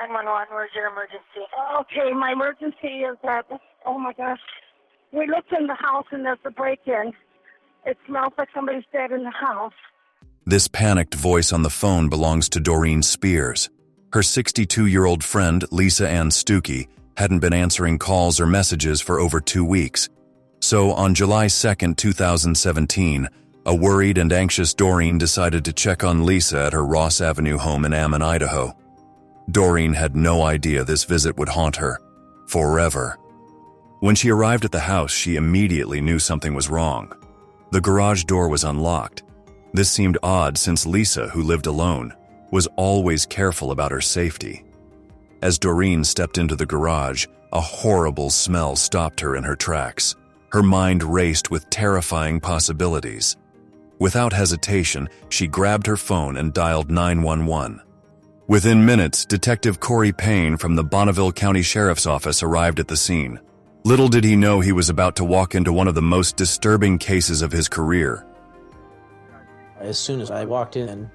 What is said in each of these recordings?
911. Where's your emergency? Okay, my emergency is that, oh my gosh, we looked in the house and there's a break-in. It smells like somebody's dead in the house. This panicked voice on the phone belongs to Doreen Spears. Her 62-year-old friend, Lisa Ann Stukey, hadn't been answering calls or messages for over 2 weeks. So on July 2, 2017, a worried and anxious Doreen decided to check on Lisa at her Ross Avenue home in Ammon, Idaho. Doreen had no idea this visit would haunt her forever. When she arrived at the house, she immediately knew something was wrong. The garage door was unlocked. This seemed odd since Lisa, who lived alone, was always careful about her safety. As Doreen stepped into the garage, a horrible smell stopped her in her tracks. Her mind raced with terrifying possibilities. Without hesitation, she grabbed her phone and dialed 911. Within minutes, Detective Corey Payne from the Bonneville County Sheriff's Office arrived at the scene. Little did he know he was about to walk into one of the most disturbing cases of his career. As soon as I walked in,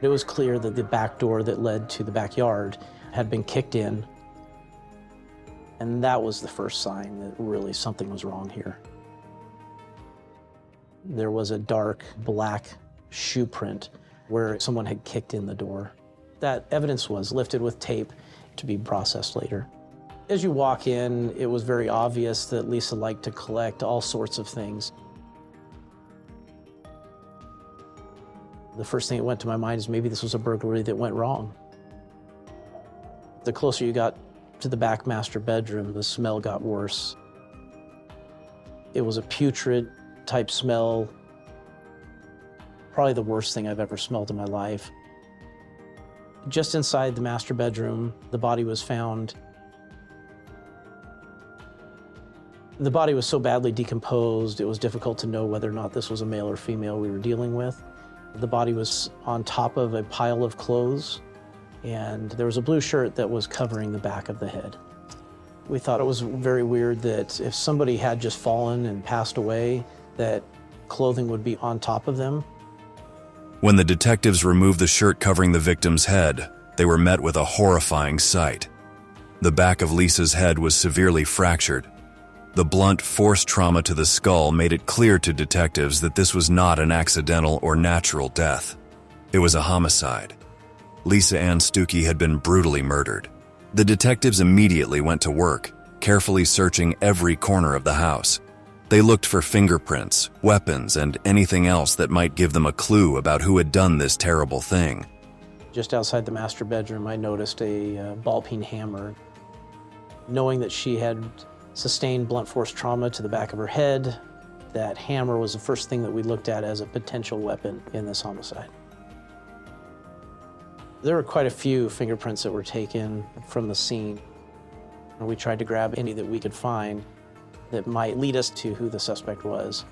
it was clear that the back door that led to the backyard had been kicked in. And that was the first sign that really something was wrong here. There was a dark black shoe print where someone had kicked in the door. That evidence was lifted with tape to be processed later. As you walk in, it was very obvious that Lisa liked to collect all sorts of things. The first thing that went to my mind is maybe this was a burglary that went wrong. The closer you got to the back master bedroom, the smell got worse. It was a putrid type smell, probably the worst thing I've ever smelled in my life. Just inside the master bedroom, the body was found. The body was so badly decomposed, it was difficult to know whether or not this was a male or female we were dealing with. The body was on top of a pile of clothes, and there was a blue shirt that was covering the back of the head. We thought it was very weird that if somebody had just fallen and passed away, that clothing would be on top of them. When the detectives removed the shirt covering the victim's head, they were met with a horrifying sight. The back of Lisa's head was severely fractured. The blunt force trauma to the skull made it clear to detectives that this was not an accidental or natural death. It was a homicide. Lisa Ann Stukey had been brutally murdered. The detectives immediately went to work, carefully searching every corner of the house. They looked for fingerprints, weapons, and anything else that might give them a clue about who had done this terrible thing. Just outside the master bedroom, I noticed a ball-peen hammer. Knowing that she had sustained blunt force trauma to the back of her head, that hammer was the first thing that we looked at as a potential weapon in this homicide. There were quite a few fingerprints that were taken from the scene, and we tried to grab any that we could find that might lead us to who the suspect was.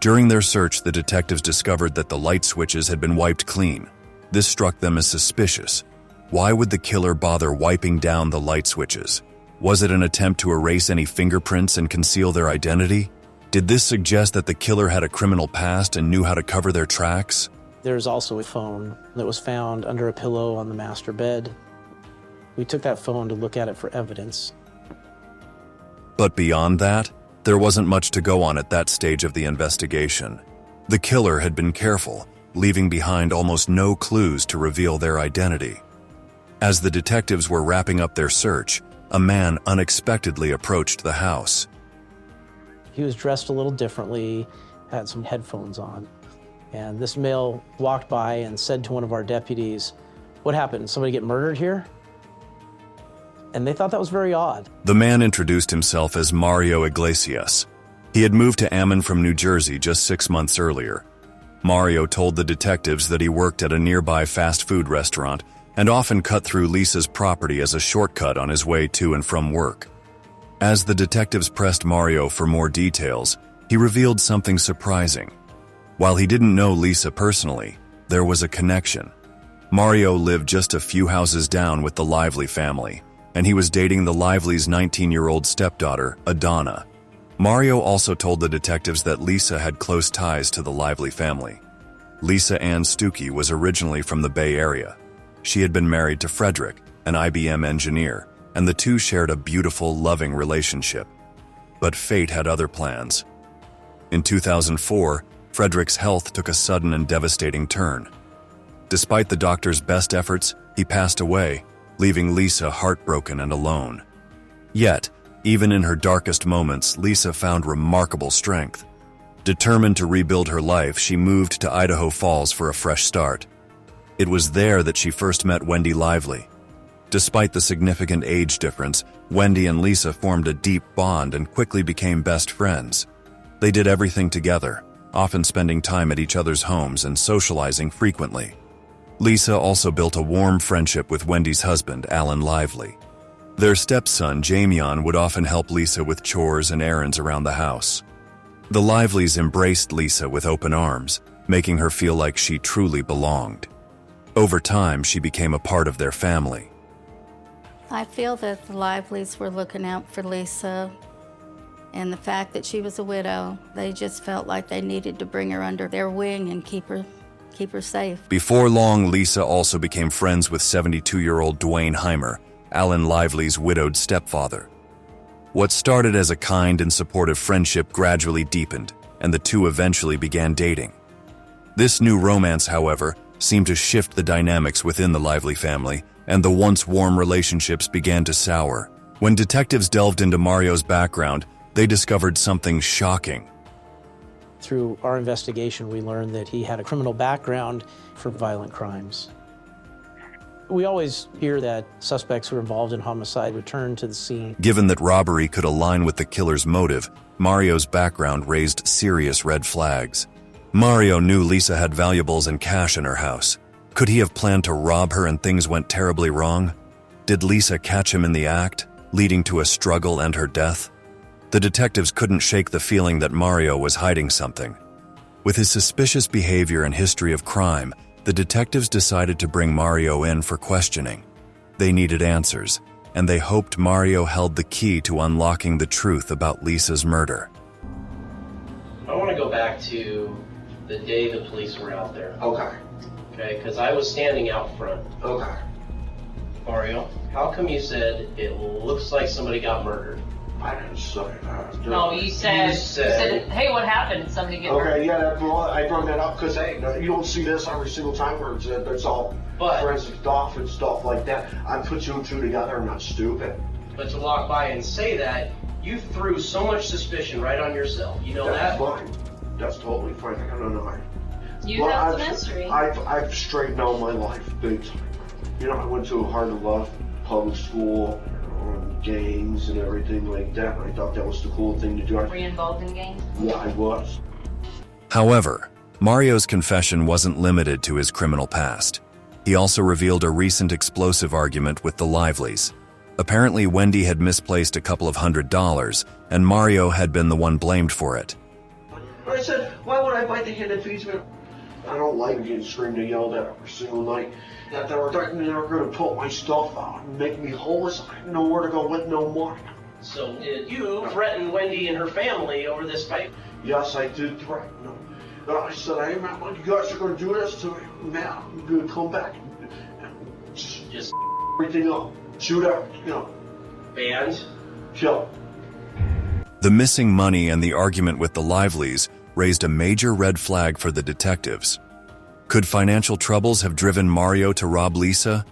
During their search, the detectives discovered that the light switches had been wiped clean. This struck them as suspicious. Why would the killer bother wiping down the light switches? Was it an attempt to erase any fingerprints and conceal their identity? Did this suggest that the killer had a criminal past and knew how to cover their tracks? There's also a phone that was found under a pillow on the master bed. We took that phone to look at it for evidence. But beyond that, there wasn't much to go on at that stage of the investigation. The killer had been careful, leaving behind almost no clues to reveal their identity. As the detectives were wrapping up their search, a man unexpectedly approached the house. He was dressed a little differently, had some headphones on. And this male walked by and said to one of our deputies, "What happened? Somebody get murdered here?" And they thought that was very odd. The man introduced himself as Mario Iglesias. He had moved to Ammon from New Jersey just 6 months earlier. Mario told the detectives that he worked at a nearby fast food restaurant and often cut through Lisa's property as a shortcut on his way to and from work. As the detectives pressed Mario for more details, he revealed something surprising. While he didn't know Lisa personally, there was a connection. Mario lived just a few houses down with the Lively family, and he was dating the Lively's 19-year-old stepdaughter, Adana. Mario also told the detectives that Lisa had close ties to the Lively family. Lisa Ann Stukey was originally from the Bay Area. She had been married to Frederick, an IBM engineer, and the two shared a beautiful, loving relationship. But fate had other plans. In 2004, Frederick's health took a sudden and devastating turn. Despite the doctor's best efforts, he passed away, leaving Lisa heartbroken and alone. Yet, even in her darkest moments, Lisa found remarkable strength. Determined to rebuild her life, she moved to Idaho Falls for a fresh start. It was there that she first met Wendy Lively. Despite the significant age difference, Wendy and Lisa formed a deep bond and quickly became best friends. They did everything together, often spending time at each other's homes and socializing frequently. Lisa also built a warm friendship with Wendy's husband, Alan Lively. Their stepson, Jamion, would often help Lisa with chores and errands around the house. The Liveleys embraced Lisa with open arms, making her feel like she truly belonged. Over time, she became a part of their family. I feel that the Liveleys were looking out for Lisa, and the fact that she was a widow, they just felt like they needed to bring her under their wing and keep her safe. Before long, Lisa also became friends with 72-year-old Dwayne Heimer, Alan Lively's widowed stepfather. What started as a kind and supportive friendship gradually deepened, and the two eventually began dating. This new romance, however, seemed to shift the dynamics within the Lively family, and the once warm relationships began to sour. When detectives delved into Mario's background, they discovered something shocking. Through our investigation, we learned that he had a criminal background for violent crimes. We always hear that suspects who are involved in homicide return to the scene. Given that robbery could align with the killer's motive, Mario's background raised serious red flags. Mario knew Lisa had valuables and cash in her house. Could he have planned to rob her and things went terribly wrong? Did Lisa catch him in the act, leading to a struggle and her death? The detectives couldn't shake the feeling that Mario was hiding something. With his suspicious behavior and history of crime, the detectives decided to bring Mario in for questioning. They needed answers, and they hoped Mario held the key to unlocking the truth about Lisa's murder. I want to go back to the day the police were out there. Okay. Okay, because I was standing out front. Okay. Mario, how come you said it looks like somebody got murdered? I didn't say that. No, you said, hey, what happened? Did somebody get hurt? Okay, yeah, I brought that up because, hey, you don't see this every single time where it's all forensic stuff and stuff like that. I put 2 and 2 together. I'm not stupid. But to walk by and say that, you threw so much suspicion right on yourself. You know that? That's fine. That's totally fine. I don't know. You have the mystery. I've straightened out my life big time. You know, I went to a hard-to-love public school, gangs and everything like that. I thought that was the cool thing to do. Were you involved in gangs? Yeah, I was. However, Mario's confession wasn't limited to his criminal past. He also revealed a recent explosive argument with the Liveleys. Apparently, Wendy had misplaced a couple of $100, and Mario had been the one blamed for it. I said, why would I bite the hand that feeds me? I don't like getting screamed and yelled at every single night. That they were going to put my stuff out and make me homeless. I didn't know where to go with no money. So did you threaten Wendy and her family over this fight? Yes, I did threaten them. I said, hey man, you guys are going to do this to me. Man, I'm going to come back and just everything up. Shoot everything up. And? Kill. The missing money and the argument with the Liveleys raised a major red flag for the detectives. Could financial troubles have driven Mario to rob Lisa?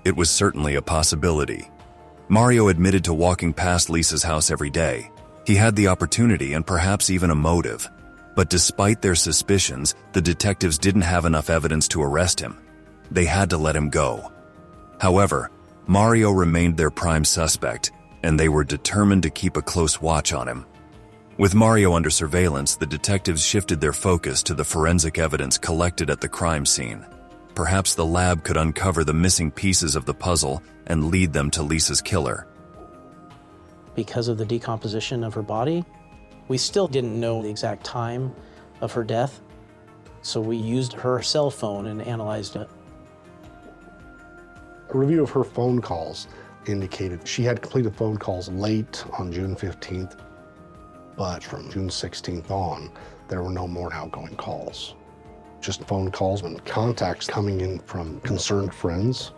It was certainly a possibility. Mario admitted to walking past Lisa's house every day. He had the opportunity and perhaps even a motive. But despite their suspicions, the detectives didn't have enough evidence to arrest him. They had to let him go. However, Mario remained their prime suspect, and they were determined to keep a close watch on him. With Mario under surveillance, the detectives shifted their focus to the forensic evidence collected at the crime scene. Perhaps the lab could uncover the missing pieces of the puzzle and lead them to Lisa's killer. Because of the decomposition of her body, we still didn't know the exact time of her death, so we used her cell phone and analyzed it. A review of her phone calls indicated she had completed phone calls late on June 15th, but from June 16th on, there were no more outgoing calls. Just phone calls and contacts coming in from concerned friends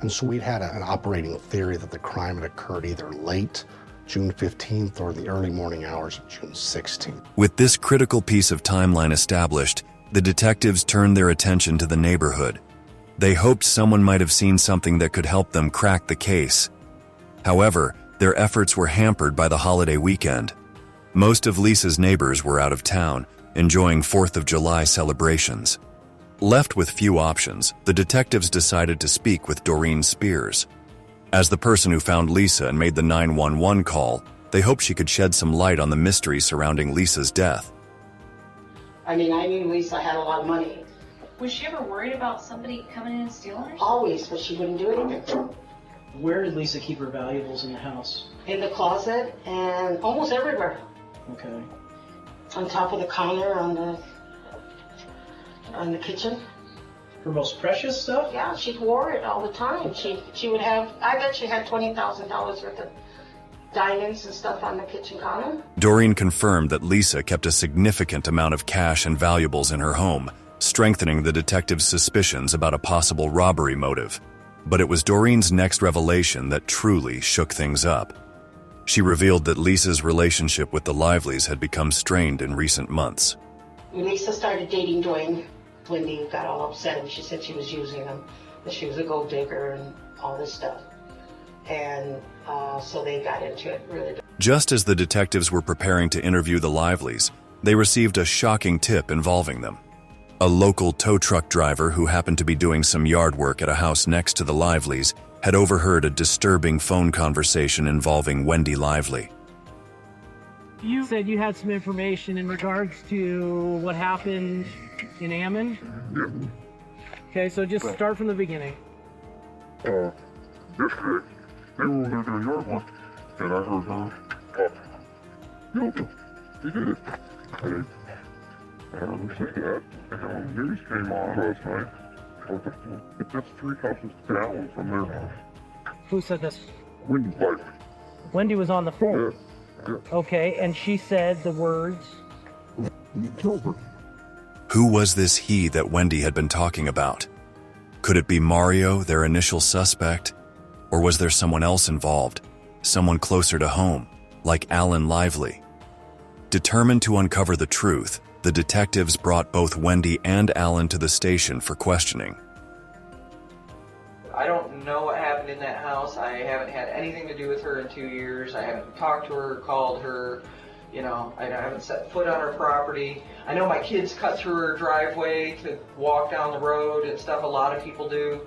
And so we had an operating theory that the crime had occurred either late June 15th or the early morning hours of June 16th. With this critical piece of timeline established, the detectives turned their attention to the neighborhood. They hoped someone might have seen something that could help them crack the case. However, their efforts were hampered by the holiday weekend. Most of Lisa's neighbors were out of town, enjoying 4th of July celebrations. Left with few options, the detectives decided to speak with Doreen Spears. As the person who found Lisa and made the 911 call, they hoped she could shed some light on the mystery surrounding Lisa's death. I mean, I knew Lisa had a lot of money. Was she ever worried about somebody coming in and stealing her? Always, but she wouldn't do anything. Where did Lisa keep her valuables in the house? In the closet and almost everywhere. Okay. On top of the counter, on the kitchen. Her most precious stuff? Yeah, she wore it all the time. She would have, I bet she had $20,000 worth of diamonds and stuff on the kitchen counter. Doreen confirmed that Lisa kept a significant amount of cash and valuables in her home, strengthening the detectives' suspicions about a possible robbery motive. But it was Doreen's next revelation that truly shook things up. She revealed that Lisa's relationship with the Liveleys had become strained in recent months. When Lisa started dating Dwayne, Wendy got all upset and she said she was using him, that she was a gold digger and all this stuff. And so they got into it really bad. Just as the detectives were preparing to interview the Liveleys, they received a shocking tip involving them. A local tow truck driver who happened to be doing some yard work at a house next to the Liveleys had overheard a disturbing phone conversation involving Wendy Lively. You said you had some information in regards to what happened in Ammon? Yeah. Okay, so just start from the beginning. Yesterday, they were over there doing yard work, and I heard her talk. No, he did it. And I heard her say that, and the news came on last night. It's just 3 houses down from their house. Who said this? Wendy Lively. Wendy was on the phone. Yeah. Yeah. Okay, and she said the words. You killed her. Who was this he that Wendy had been talking about? Could it be Mario, their initial suspect? Or was there someone else involved? Someone closer to home, like Alan Lively? Determined to uncover the truth, the detectives brought both Wendy and Alan to the station for questioning. I don't know what happened in that house. I haven't had anything to do with her in 2 years. I haven't talked to her, called her. You know, I haven't set foot on her property. I know my kids cut through her driveway to walk down the road and stuff a lot of people do.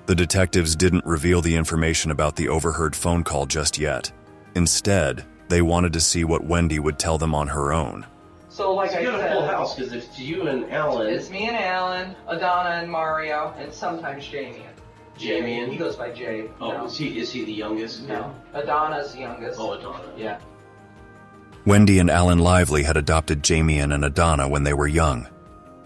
The detectives didn't reveal the information about the overheard phone call just yet. Instead, they wanted to see what Wendy would tell them on her own. So like I got said, a full house because it's you and Alan. it's me and Alan, Adana and Mario, and sometimes Jamie. Jamie and He goes by Jay. Oh, No. is he the youngest? No. Adana's the youngest. Oh, Adana. Yeah. Wendy and Alan Lively had adopted Jamian and Adana when they were young.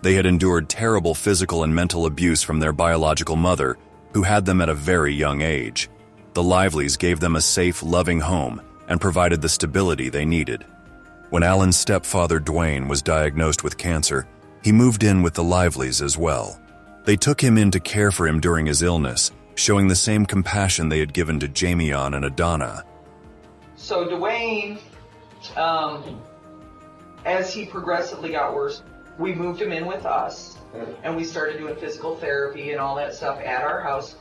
They had endured terrible physical and mental abuse from their biological mother, who had them at a very young age. The Liveleys gave them a safe, loving home and provided the stability they needed. When Alan's stepfather, Dwayne, was diagnosed with cancer, he moved in with the Liveleys as well. They took him in to care for him during his illness, showing the same compassion they had given to Jamian and Adana. So Dwayne, as he progressively got worse, we moved him in with us, and we started doing physical therapy and all that stuff at our house.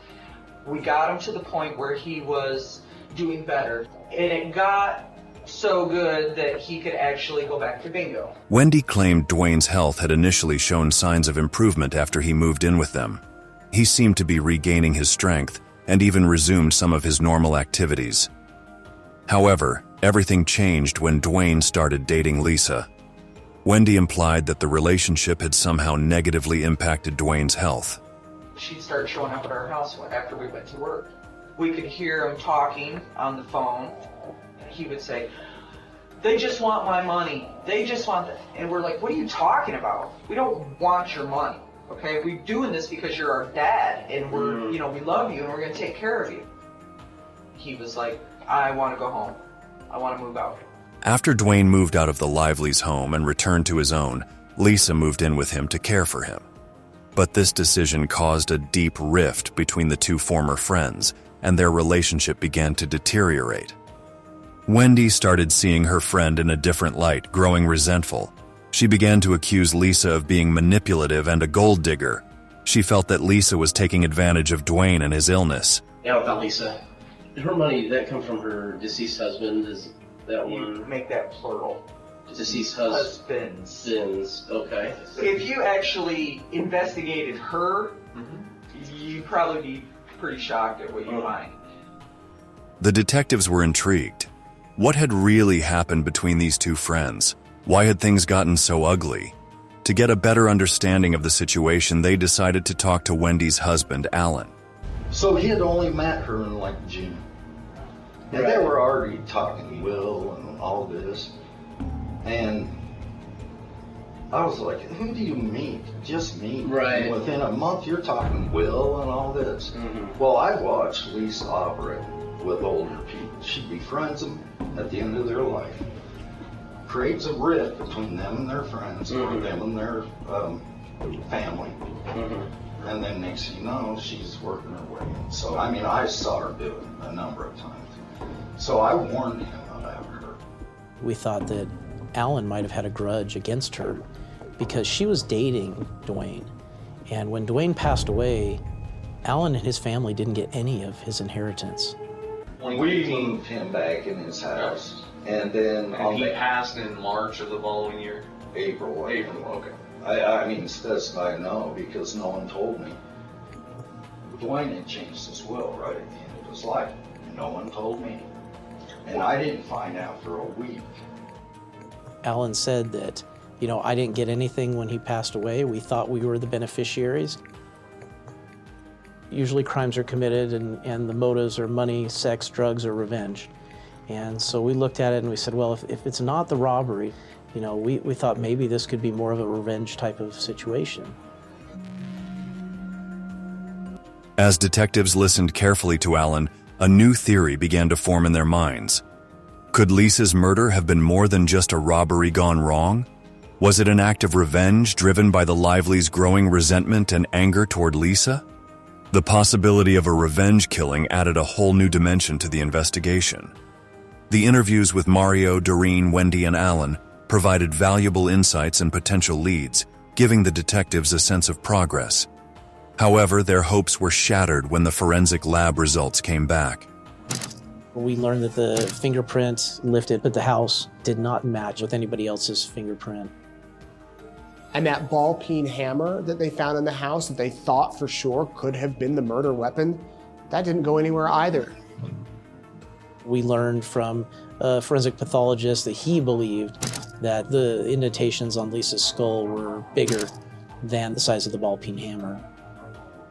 We got him to the point where he was doing better, and it got so good that he could actually go back to bingo. Wendy claimed Dwayne's health had initially shown signs of improvement after he moved in with them. He seemed to be regaining his strength and even resumed some of his normal activities. However, everything changed when Dwayne started dating Lisa. Wendy implied that the relationship had somehow negatively impacted Dwayne's health. She'd start showing up at our house after we went to work. We could hear him talking on the phone. He would say, "They just want my money. They just want that." And we're like, "What are you talking about? We don't want your money, okay? We're doing this because you're our dad, and we're, we love you, and we're going to take care of you." He was like, "I want to go home. I want to move out." After Dwayne moved out of the Lively's home and returned to his own, Lisa moved in with him to care for him. But this decision caused a deep rift between the two former friends, and their relationship began to deteriorate. Wendy started seeing her friend in a different light, growing resentful. She began to accuse Lisa of being manipulative and a gold digger. She felt that Lisa was taking advantage of Dwayne and his illness. Now about Lisa, her money, that come from her deceased husband, is that one? Make that plural. Deceased Husbands. Okay. If you actually investigated her, you'd probably be pretty shocked at what you find. The detectives were intrigued. What had really happened between these two friends? Why had things gotten so ugly? To get a better understanding of the situation, they decided to talk to Wendy's husband, Alan. So he had only met her in like June. And they were already talking Will and all this. And I was like, who do you meet? Just me. Right. And within a month, you're talking Will and all this. Well, I watched Lisa operate with older people. She befriends them at the end of their life. Creates a rift between them and their friends, or them and their family. And then next thing you know, she's working her way in. So, I mean, I saw her do it a number of times. So I warned him about her. We thought that Alan might have had a grudge against her because she was dating Dwayne. And when Dwayne passed away, Alan and his family didn't get any of his inheritance. We moved him back in his house. And then And he passed in March of the following year? April, okay. I mean, specify no, because no one told me. Dwayne had changed his will right at the end of his life. No one told me. And I didn't find out for a week. Alan said that, you know, I didn't get anything when he passed away. We thought we were the beneficiaries. Usually crimes are committed and the motives are money, sex, drugs, or revenge. And so we looked at it and we said, well, if it's not the robbery, you know, we thought maybe this could be more of a revenge type of situation. As detectives listened carefully to Alan, a new theory began to form in their minds. Could Lisa's murder have been more than just a robbery gone wrong? Was it an act of revenge driven by the Lively's growing resentment and anger toward Lisa? The possibility of a revenge killing added a whole new dimension to the investigation. The interviews with Mario, Doreen, Wendy, and Alan provided valuable insights and potential leads, giving the detectives a sense of progress. However, their hopes were shattered when the forensic lab results came back. We learned that the fingerprints lifted at the house did not match with anybody else's fingerprint. And that ball peen hammer that they found in the house that they thought for sure could have been the murder weapon, that didn't go anywhere either. We learned from a forensic pathologist that he believed that the indentations on Lisa's skull were bigger than the size of the ball peen hammer.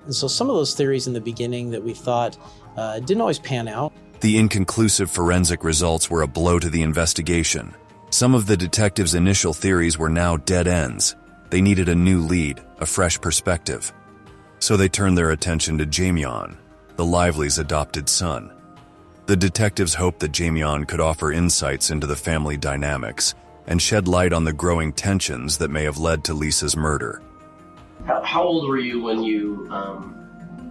And so some of those theories in the beginning that we thought didn't always pan out. The inconclusive forensic results were a blow to the investigation. Some of the detectives' initial theories were now dead ends. They needed a new lead, a fresh perspective. So they turned their attention to Jamion, the Lively's adopted son. The detectives hoped that Jamion could offer insights into the family dynamics and shed light on the growing tensions that may have led to Lisa's murder. How old were you when you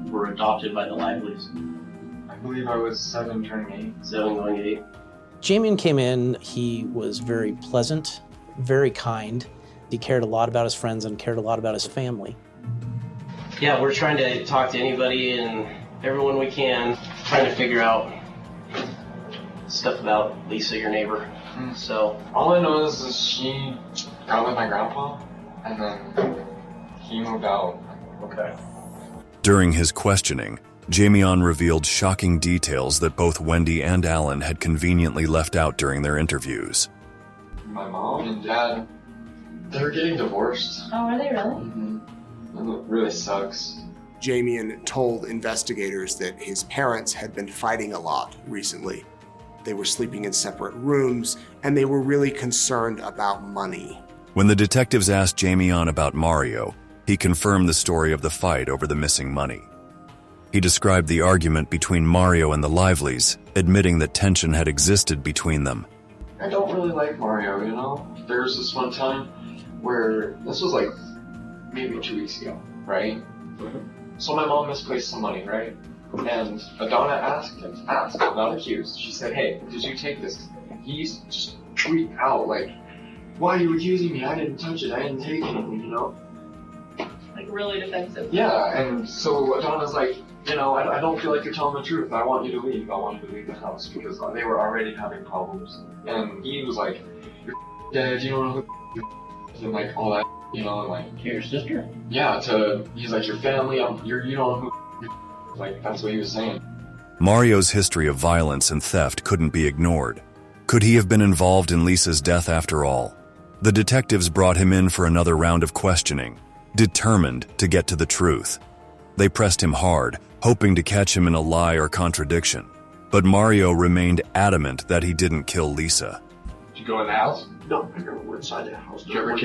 were adopted by the Lively's? I believe I was 7 turning 8. 7 going 8. Jamion came in, he was very pleasant, very kind. He cared a lot about his friends and cared a lot about his family. Yeah, we're trying to talk to anybody and everyone we can, trying to figure out stuff about Lisa, your neighbor. So all I know is she got with my grandpa, and then he moved out. Okay. During his questioning, Jamion revealed shocking details that both Wendy and Alan had conveniently left out during their interviews. My mom and dad, they're getting divorced. Oh, are they really? And it really sucks. Jamion told investigators that his parents had been fighting a lot recently. They were sleeping in separate rooms, and they were really concerned about money. When the detectives asked Jamion about Mario, he confirmed the story of the fight over the missing money. He described the argument between Mario and the Lively's, admitting that tension had existed between them. I don't really like Mario, you know? There was this one time where, this was like maybe 2 weeks ago, right? So my mom misplaced some money, right? And Adonna asked, not accused. She said, hey, did you take this? And he's just freaked out, like, why are you accusing me? I didn't touch it. I didn't take anything, you know? Like really defensive. Yeah, and so Adonna's like, you know, I don't feel like you're telling the truth. I want you to leave. I want you to leave the house because they were already having problems. And he was like, you're dead, you don't know who and like all that, you know, and like. To your sister? Yeah, he's like, your family, you don't know who, like, that's what he was saying. Mario's history of violence and theft couldn't be ignored. Could he have been involved in Lisa's death after all? The detectives brought him in for another round of questioning, determined to get to the truth. They pressed him hard, hoping to catch him in a lie or contradiction. But Mario remained adamant that he didn't kill Lisa. Did you go in the house? No, I never went inside the house. Did you ever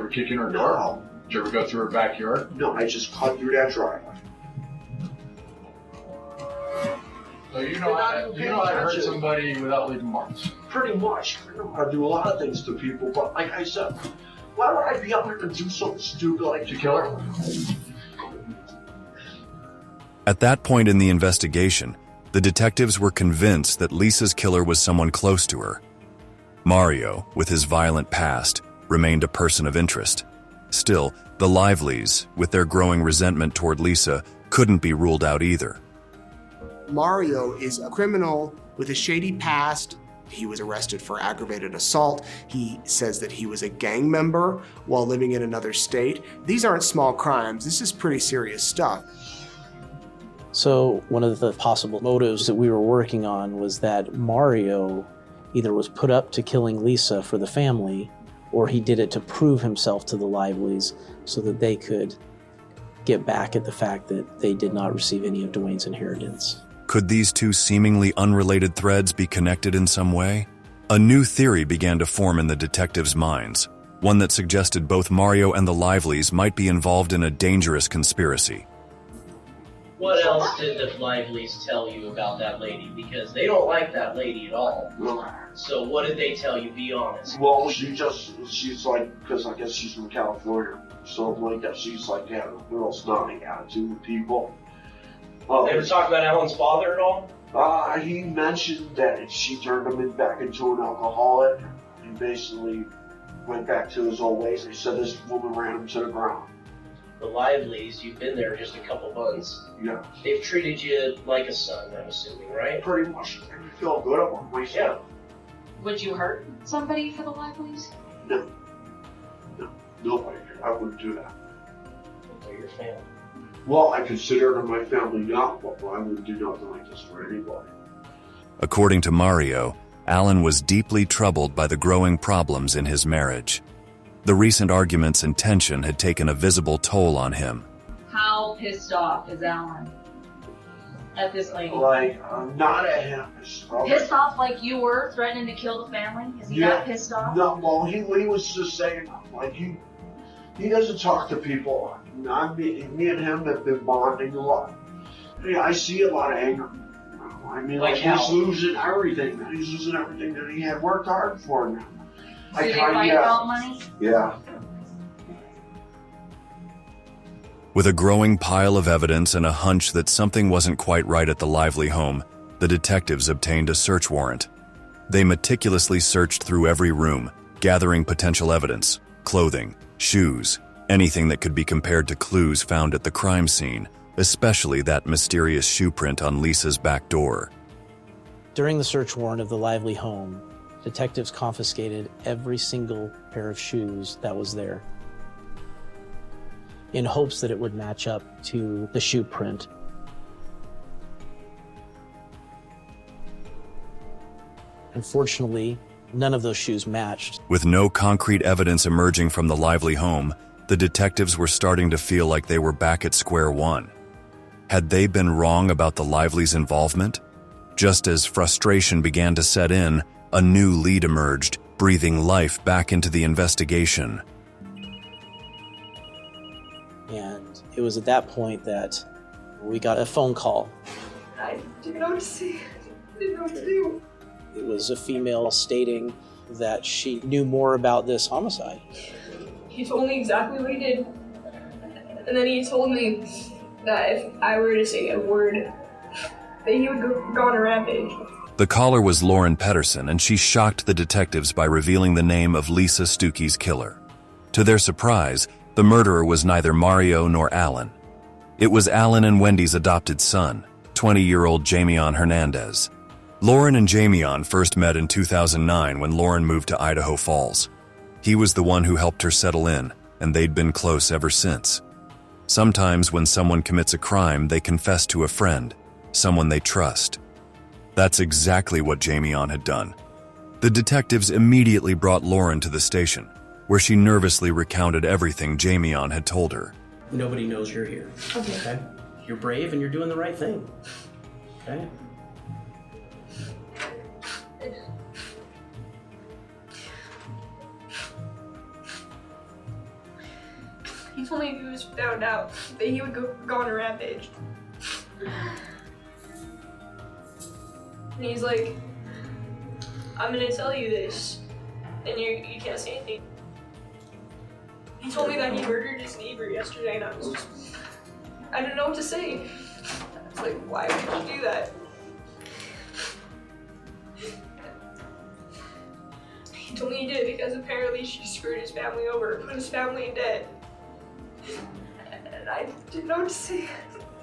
kick in her door? No. Did you ever go through her backyard? No, I just cut through that driveway. So you know how to hurt somebody without leaving marks. Pretty much. I know how to do a lot of things to people, but like I said, why would I be up here and do something stupid like to kill her? At that point in the investigation, the detectives were convinced that Lisa's killer was someone close to her. Mario, with his violent past, remained a person of interest. Still, the Liveleys, with their growing resentment toward Lisa, couldn't be ruled out either. Mario is a criminal with a shady past. He was arrested for aggravated assault. He says that he was a gang member while living in another state. These aren't small crimes. This is pretty serious stuff. So one of the possible motives that we were working on was that Mario either was put up to killing Lisa for the family, or he did it to prove himself to the Liveleys so that they could get back at the fact that they did not receive any of Dwayne's inheritance. Could these two seemingly unrelated threads be connected in some way? A new theory began to form in the detectives' minds, one that suggested both Mario and the Liveleys might be involved in a dangerous conspiracy. What else did the Liveleys tell you about that lady? Because they don't like that lady at all. So what did they tell you? Be honest. Well, she's like, because I guess she's from California, so like that. She's like having a real snotty attitude with people. They ever talk about Alan's father at all? He mentioned that she turned him back into an alcoholic. He basically went back to his old ways. He said this woman ran him to the ground. The Liveleys, you've been there just a couple months. Yeah. They've treated you like a son, I'm assuming, right? Pretty much. I feel good about myself. Yeah. Would you hurt somebody for the Liveleys? No. No, I wouldn't do that. They're your family. Well, I consider them my family now, but I wouldn't do nothing like this for anybody. According to Mario, Alan was deeply troubled by the growing problems in his marriage. The recent arguments and tension had taken a visible toll on him. How pissed off is Alan at this lady? Like, not at him. Pissed off like you were threatening to kill the family? Is he that pissed off? No, well, he was just saying, like, he doesn't talk to people. Me and him have been bonding a lot. Yeah, I see a lot of anger. I mean, like he's losing everything. He's losing everything that he had worked hard for now. So they fight about money? Yeah. With a growing pile of evidence and a hunch that something wasn't quite right at the Lively home, the detectives obtained a search warrant. They meticulously searched through every room, gathering potential evidence, clothing, shoes, anything that could be compared to clues found at the crime scene, especially that mysterious shoe print on Lisa's back door. During the search warrant of the Lively home, detectives confiscated every single pair of shoes that was there, in hopes that it would match up to the shoe print. Unfortunately, none of those shoes matched. With no concrete evidence emerging from the Lively home, the detectives were starting to feel like they were back at square one. Had they been wrong about the Lively's involvement? Just as frustration began to set in, a new lead emerged, breathing life back into the investigation. And it was at that point that we got a phone call. I didn't know what to say. I didn't know what to do. It was a female stating that she knew more about this homicide. He told me exactly what he did. And then he told me that if I were to say a word, that he would go on a rampage. The caller was Lauren Pedersen, and she shocked the detectives by revealing the name of Lisa Stukey's killer. To their surprise, the murderer was neither Mario nor Alan. It was Alan and Wendy's adopted son, 20-year-old Jamion Hernandez. Lauren and Jamion first met in 2009 when Lauren moved to Idaho Falls. He was the one who helped her settle in, and they'd been close ever since. Sometimes when someone commits a crime, they confess to a friend, someone they trust. That's exactly what Jamion had done. The detectives immediately brought Lauren to the station, where she nervously recounted everything Jamion had told her. Nobody knows you're here. Okay? You're brave and you're doing the right thing. Okay? He told me if he was found out, that he would go on a rampage. And he's like, I'm gonna tell you this, and you can't say anything. He told me that he murdered his neighbor yesterday, and I didn't know what to say. I was like, why would you do that? He told me he did it because apparently she screwed his family over, put his family in debt. And I didn't know what to say.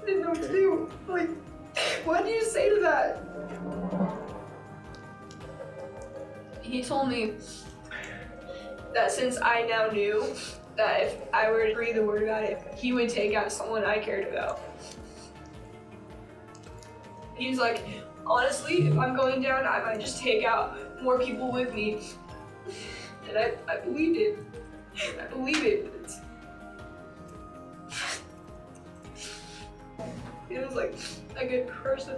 I didn't know what to do. Like, what do you say to that? He told me that since I now knew that if I were to breathe a word about it, he would take out someone I cared about. He was like, honestly, if I'm going down, I might just take out more people with me. And I believed it. I believe it. He was like a good person.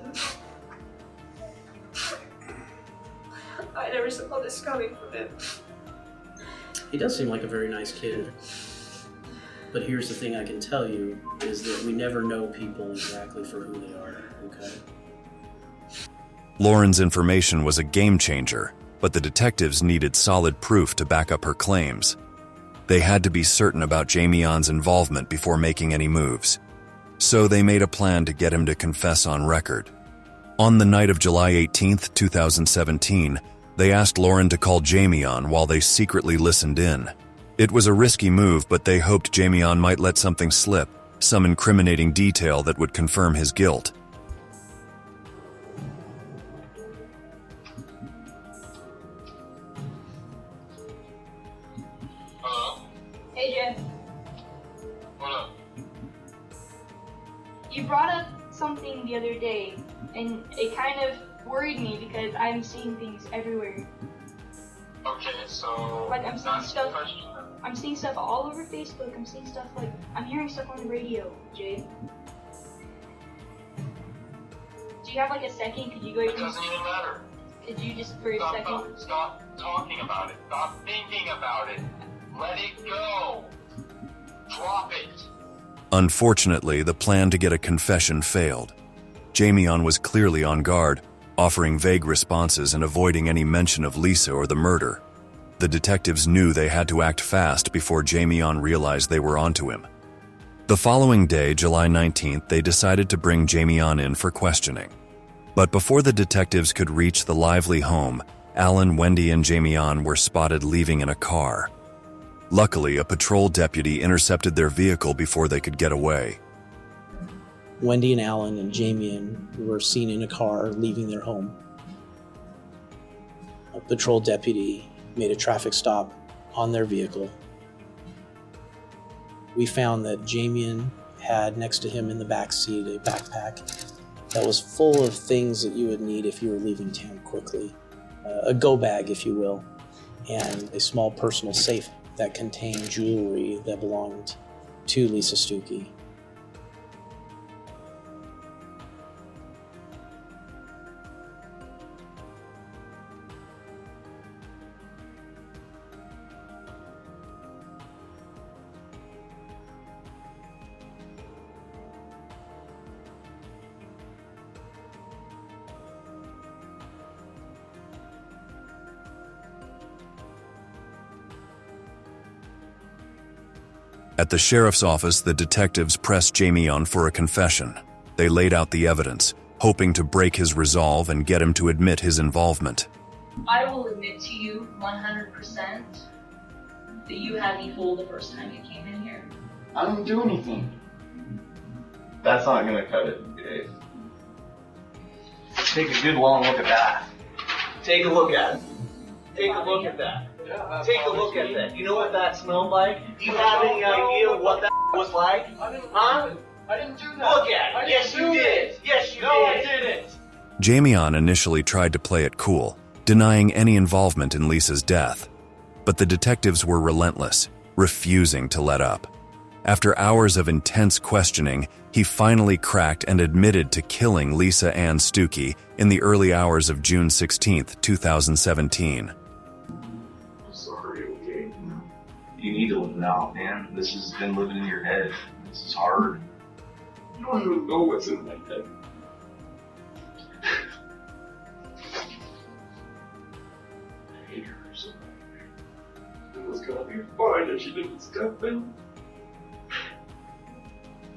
I never saw this coming from him. He does seem like a very nice kid. But here's the thing I can tell you, is that we never know people exactly for who they are, okay? Lauren's information was a game changer, but the detectives needed solid proof to back up her claims. They had to be certain about Jamion's involvement before making any moves. So they made a plan to get him to confess on record. On the night of July 18, 2017, they asked Lauren to call Jamion while they secretly listened in. It was a risky move, but they hoped Jamion might let something slip, some incriminating detail that would confirm his guilt. Hey, Jen. What up? You brought up something the other day, and it kind of worried me because I'm seeing things everywhere. Okay, so Like I'm seeing that's the stuff. question. I'm seeing stuff all over Facebook. I'm seeing stuff like I'm hearing stuff on the radio. Jay, do you have like a second? Could you go? It doesn't even matter. Could you just for a second? Stop talking about it. Stop thinking about it. Let it go. Drop it. Unfortunately, the plan to get a confession failed. Jamion was clearly on guard, offering vague responses and avoiding any mention of Lisa or the murder. The detectives knew they had to act fast before Jamion realized they were onto him. The following day, July 19th, they decided to bring Jamion in for questioning. But before the detectives could reach the lively home, Alan, Wendy, and Jamion were spotted leaving in a car. Luckily, a patrol deputy intercepted their vehicle before they could get away. Wendy and Alan and Jamion were seen in a car leaving their home. A patrol deputy made a traffic stop on their vehicle. We found that Jamion had next to him in the back seat a backpack that was full of things that you would need if you were leaving town quickly. A go bag, if you will, and a small personal safe that contained jewelry that belonged to Lisa Stukey. At the sheriff's office, the detectives pressed Jamie on for a confession. They laid out the evidence, hoping to break his resolve and get him to admit his involvement. I will admit to you 100% that you had me fooled the first time you came in here. I didn't do anything. That's not gonna cut it, Dave. Take a good long look at that. Take a look at it. Take a look at that. Take a look at that. You know what that smelled like? Do you have any idea what that was like? Huh? I didn't do that. Look at it. Yes, you did. Yes, you did. No, I didn't. Jamie initially tried to play it cool, denying any involvement in Lisa's death. But the detectives were relentless, refusing to let up. After hours of intense questioning, he finally cracked and admitted to killing Lisa Ann Stukey in the early hours of June 16, 2017. I'm sorry, okay? You need to live it out, man. This has been living in your head. This is hard. You don't even know what's in my head. I hate her so much. It was gonna be fine if she didn't step in.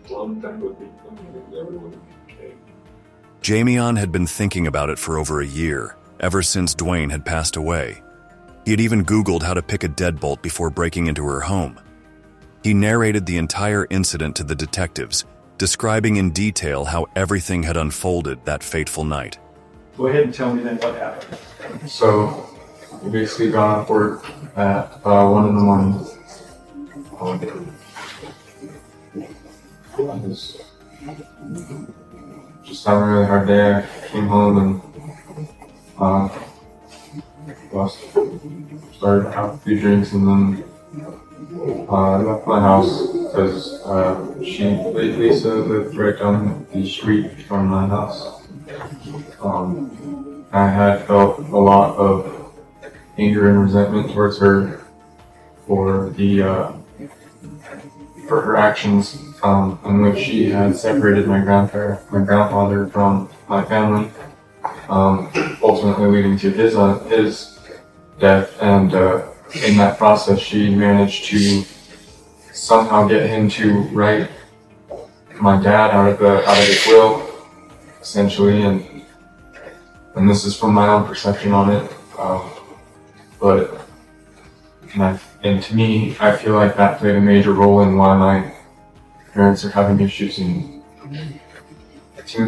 One time would be fine and everyone would be okay. Jamie had been thinking about it for over a year, ever since Dwayne had passed away. He had even Googled how to pick a deadbolt before breaking into her home. He narrated the entire incident to the detectives, describing in detail how everything had unfolded that fateful night. Go ahead and tell me then what happened. So, we basically got off work at 1 in the morning. I was just having a really hard day. I came home and started to have a few drinks, and then I left my house because Lisa lived right down the street from my house. I had felt a lot of anger and resentment towards her for her actions in which she had separated my grandfather from my family, ultimately leading to his death. And in that process, she managed to somehow get him to write my dad out of his will, essentially. And this is from my own perception on it, and to me, I feel like that played a major role in why my parents are having issues. And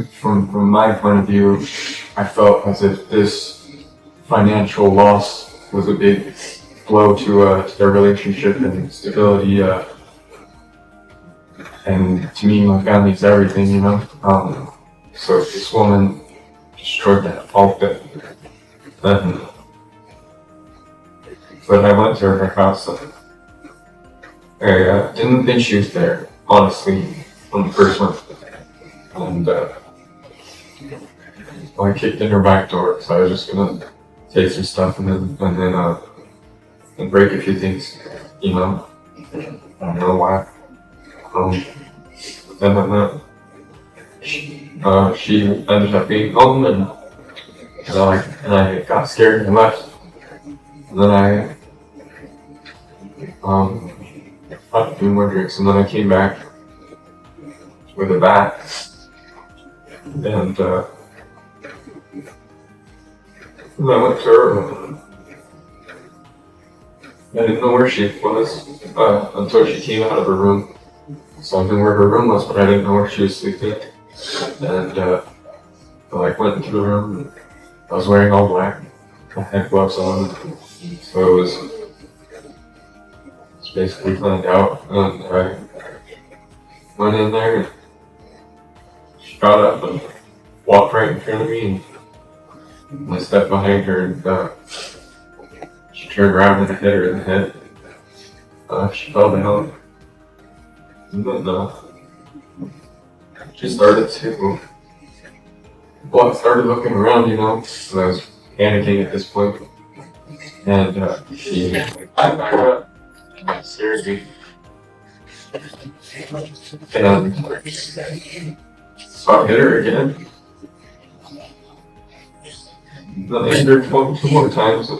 from my point of view, I felt as if this financial loss was a big blow to their relationship and stability. And to me, my family's everything, you know. So if this woman destroyed that all that. But I went to her house and I didn't think she was there, honestly, on the first one. And I kicked in her back door, so I was just gonna take some stuff and then break a few things, you know. I don't know why. She ended up being home, and I got scared and left. And then I had a few more drinks, and then I came back with a bat, and I went to her. I didn't know where she was until she came out of her room. So I knew where her room was, but I didn't know where she was sleeping. And I went into the room, and I was wearing all black. I had gloves on, so it was basically planned out. And I went in there, and she got up and walked right in front of me, and I stepped behind her, and she turned around and I hit her in the head. She fell down, and then she started to, well, I started looking around, you know, and I was panicking at this point. And she backed up and scared me. And so I hit her again. Then I hit her 2 more times.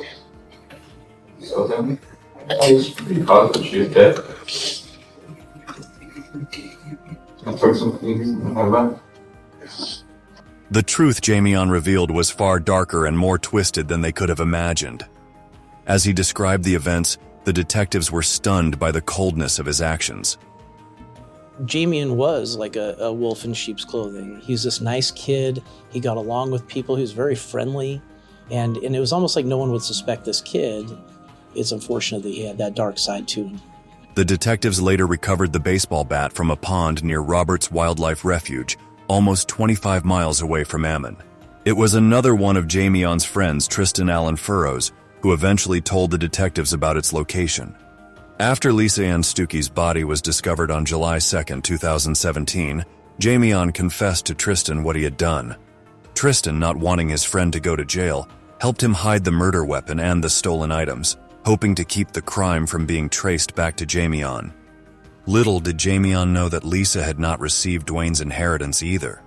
So then I was pretty positive she was dead. I took some things and I left. The truth Jamion revealed was far darker and more twisted than they could have imagined. As he described the events, the detectives were stunned by the coldness of his actions. Jamion was like a wolf in sheep's clothing. He was this nice kid. He got along with people. He was very friendly. And it was almost like no one would suspect this kid. It's unfortunate that he had that dark side to him. The detectives later recovered the baseball bat from a pond near Roberts Wildlife Refuge, almost 25 miles away from Ammon. It was another one of Jamion's friends, Tristan Allen Furrows, who eventually told the detectives about its location. After Lisa Ann Stukey's body was discovered on July 2, 2017, Jamion confessed to Tristan what he had done. Tristan, not wanting his friend to go to jail, helped him hide the murder weapon and the stolen items, hoping to keep the crime from being traced back to Jamion. Little did Jamion know that Lisa had not received Dwayne's inheritance either.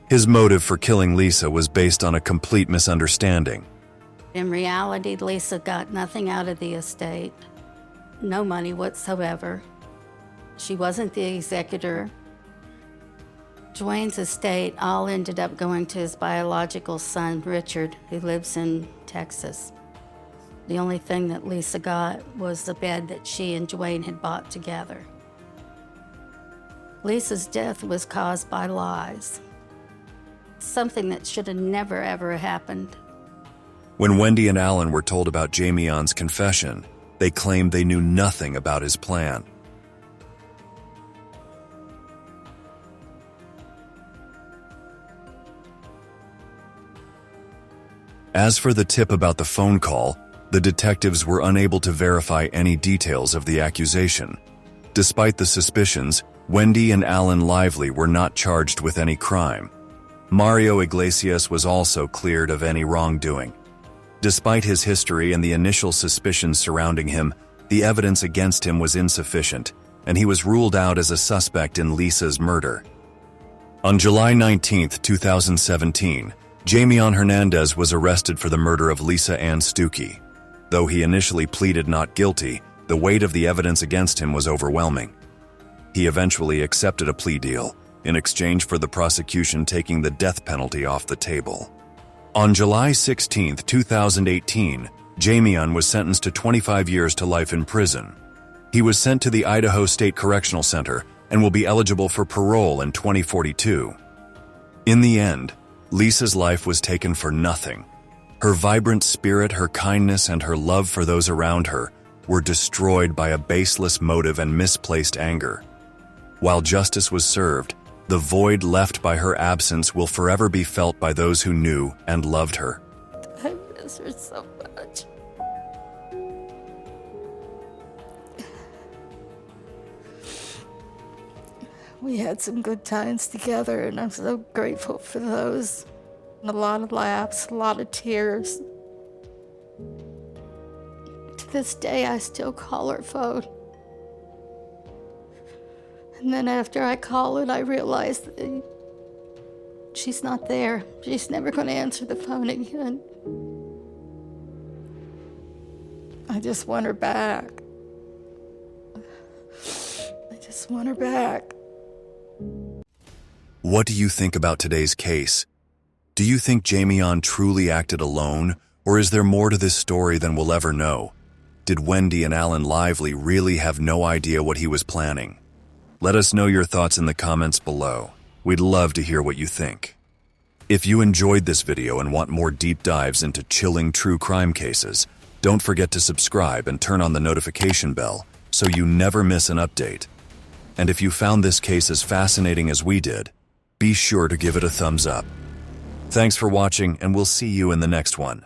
His motive for killing Lisa was based on a complete misunderstanding. In reality, Lisa got nothing out of the estate. No money whatsoever. She wasn't the executor. Dwayne's estate all ended up going to his biological son, Richard, who lives in Texas. The only thing that Lisa got was the bed that she and Dwayne had bought together. Lisa's death was caused by lies. Something that should have never, ever happened. When Wendy and Alan were told about Jamion's confession, they claimed they knew nothing about his plan. As for the tip about the phone call, the detectives were unable to verify any details of the accusation. Despite the suspicions, Wendy and Alan Lively were not charged with any crime. Mario Iglesias was also cleared of any wrongdoing. Despite his history and the initial suspicions surrounding him, the evidence against him was insufficient, and he was ruled out as a suspect in Lisa's murder. On July 19, 2017, Jamion Hernandez was arrested for the murder of Lisa Ann Stukey. Though he initially pleaded not guilty, the weight of the evidence against him was overwhelming. He eventually accepted a plea deal, in exchange for the prosecution taking the death penalty off the table. On July 16, 2018, Jamion was sentenced to 25 years to life in prison. He was sent to the Idaho State Correctional Center and will be eligible for parole in 2042. In the end, Lisa's life was taken for nothing. Her vibrant spirit, her kindness, and her love for those around her were destroyed by a baseless motive and misplaced anger. While justice was served, the void left by her absence will forever be felt by those who knew and loved her. I miss her so much. We had some good times together, and I'm so grateful for those. A lot of laughs, a lot of tears. To this day, I still call her phone. And then after I call it, I realize that she's not there. She's never going to answer the phone again. I just want her back. I just want her back. What do you think about today's case? Do you think Jamion truly acted alone, or is there more to this story than we'll ever know? Did Wendy and Alan Lively really have no idea what he was planning? Let us know your thoughts in the comments below. We'd love to hear what you think. If you enjoyed this video and want more deep dives into chilling true crime cases, don't forget to subscribe and turn on the notification bell so you never miss an update. And if you found this case as fascinating as we did, be sure to give it a thumbs up. Thanks for watching, and we'll see you in the next one.